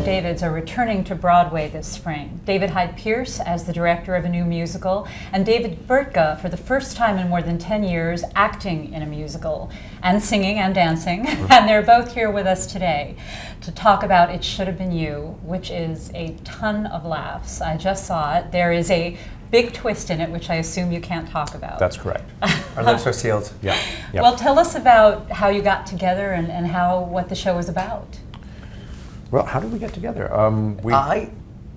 Davids are returning to Broadway this spring. David Hyde Pierce as the director of a new musical, and David Burtka, for the first time in more than 10 years, acting in a musical, and singing and dancing. And they're both here with us today to talk about It Shoulda Been You, which is a ton of laughs. I just saw it. There is a big twist in it, which I assume you can't talk about. That's correct. Our lips are sealed. Yeah. Yep. Well, tell us about how you got together and what the show was about. Well, how did we get together? I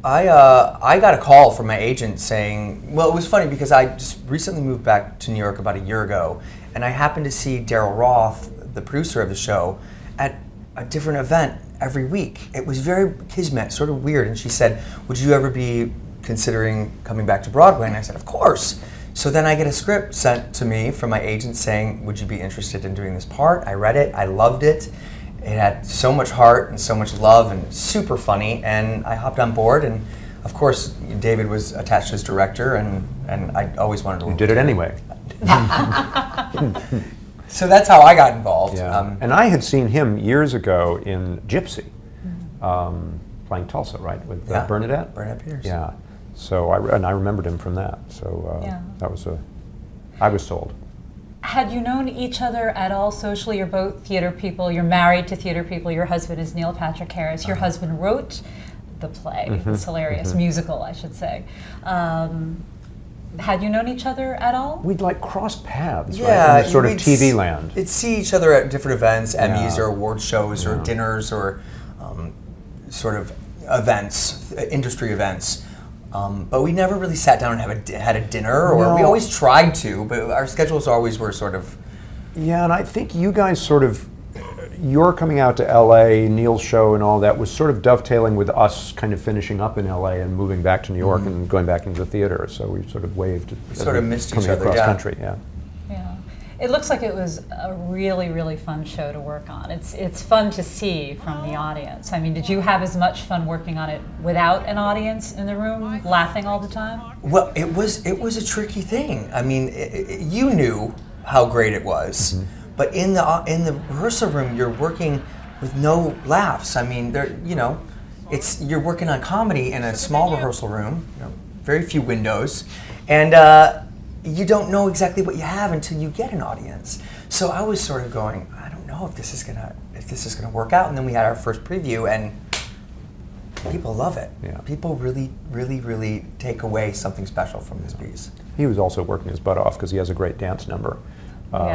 got a call from my agent saying, well, it was funny because I just recently moved back to New York about a year ago, and I happened to see Daryl Roth, the producer of the show, at a different event every week. It was very kismet, sort of weird, and she said, would you ever be considering coming back to Broadway? And I said, of course. So then I get a script sent to me from my agent saying, would you be interested in doing this part? I read it, I loved it. It had so much heart and so much love and super funny, and I hopped on board, and of course David was attached as director, and I always wanted to work. You did it anyway. So that's how I got involved. Yeah. And I had seen him years ago in Gypsy, playing Tulsa, right, with Bernadette? Bernadette Peters. Yeah. So I remembered him from that. So that was I was sold. Had you known each other at all socially? You're both theater people. You're married to theater people. Your husband is Neil Patrick Harris. Your husband wrote the play. It's hilarious. Musical, I should say. Had you known each other at all? We'd like crossed paths, right? In this sort of TV land. We'd see each other at different events, Emmys or award shows or dinners or sort of events, industry events. But we never really sat down and had a dinner, or we always tried to, but our schedules always were sort of... Yeah, and I think you guys sort of, your coming out to LA, Neil's show and all that was sort of dovetailing with us kind of finishing up in LA and moving back to New York and going back into the theater, so we sort of waved. We sort of missed each other, across country, yeah. It looks like it was a really, really fun show to work on. It's fun to see from the audience. I mean, did you have as much fun working on it without an audience in the room, laughing all the time? Well, it was a tricky thing. I mean, you knew how great it was, but in the rehearsal room, you're working with no laughs. I mean, you're working on comedy in a small rehearsal room, very few windows, and you don't know exactly what you have until you get an audience. So I was sort of going, I don't know if this is gonna work out. And then we had our first preview, and people love it. Yeah. People really, really, really take away something special from this piece. He was also working his butt off because he has a great dance number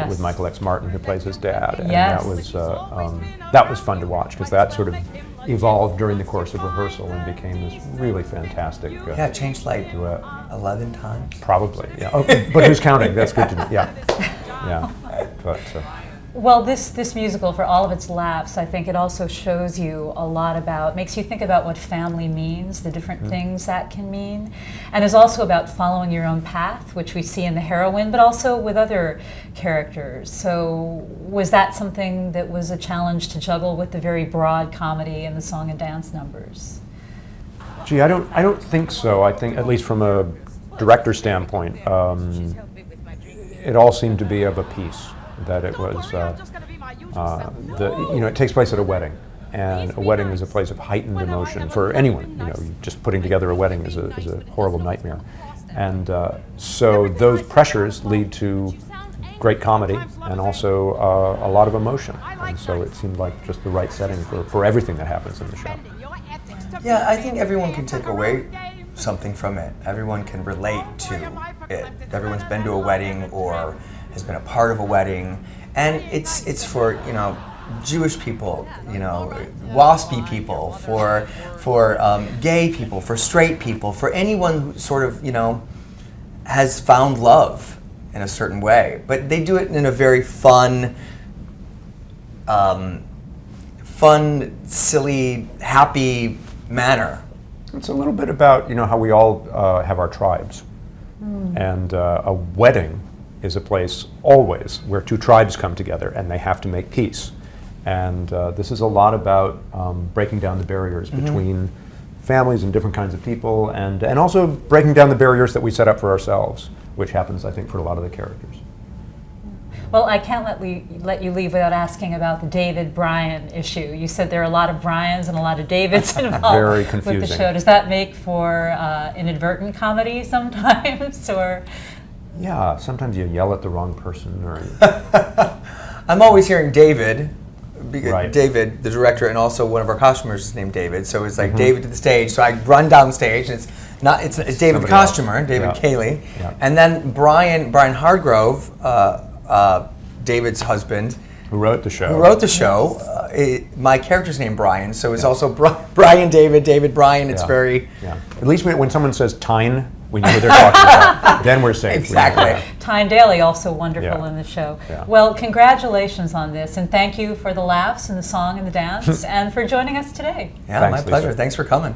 with Michael X. Martin, who plays his dad, and that was fun to watch because that sort of evolved during the course of rehearsal and became this really fantastic it changed like 11 times. Probably, yeah. Okay, but who's counting? That's good to know. Yeah. But well, this musical, for all of its laughs, I think it also shows you a lot about, makes you think about what family means, the different things that can mean, and is also about following your own path, which we see in the heroine, but also with other characters. So was that something that was a challenge to juggle with the very broad comedy and the song and dance numbers? Gee, I don't think so. I think, at least from a director standpoint, it all seemed to be of a piece. That it was, it takes place at a wedding, and a wedding is a place of heightened emotion for anyone. Just putting together a wedding is a horrible nightmare, and so those pressures lead to great comedy and also a lot of emotion, and so it seemed like just the right setting for everything that happens in the show. Yeah, I think everyone can take away something from it. Everyone can relate to it. Everyone's been to a wedding or has been a part of a wedding, and it's for Jewish people, waspy people, for gay people, for straight people, for anyone who sort of has found love in a certain way, but they do it in a very fun, silly, happy manner. It's a little bit about how we all have our tribes, and a wedding is a place always where two tribes come together and they have to make peace. And this is a lot about breaking down the barriers between families and different kinds of people, and also breaking down the barriers that we set up for ourselves, which happens, I think, for a lot of the characters. Well, I can't let you leave without asking about the David Brian issue. You said there are a lot of Brians and a lot of Davids involved Very with the confusing. show. Does that make for inadvertent comedy sometimes, or? Yeah, sometimes you yell at the wrong person, or I'm always hearing David, Right. David, the director, and also one of our costumers is named David. So it's like David to the stage. So I run down stage, and it's David the Somebody costumer, else. David Yeah. Cayley, Yeah. and then Brian Hargrove, David's husband, who wrote the show. who wrote the show. My character's named Brian, so it's also Brian David Brian. It's Yeah. very Yeah. At least when someone says Tyne, we know who they're talking about. Then we're safe. Exactly. Tyne Daly, also wonderful Yeah. in the show. Yeah. Well, congratulations on this, and thank you for the laughs and the song and the dance, and for joining us today. yeah, Thanks, my Lisa. pleasure. Thanks for coming.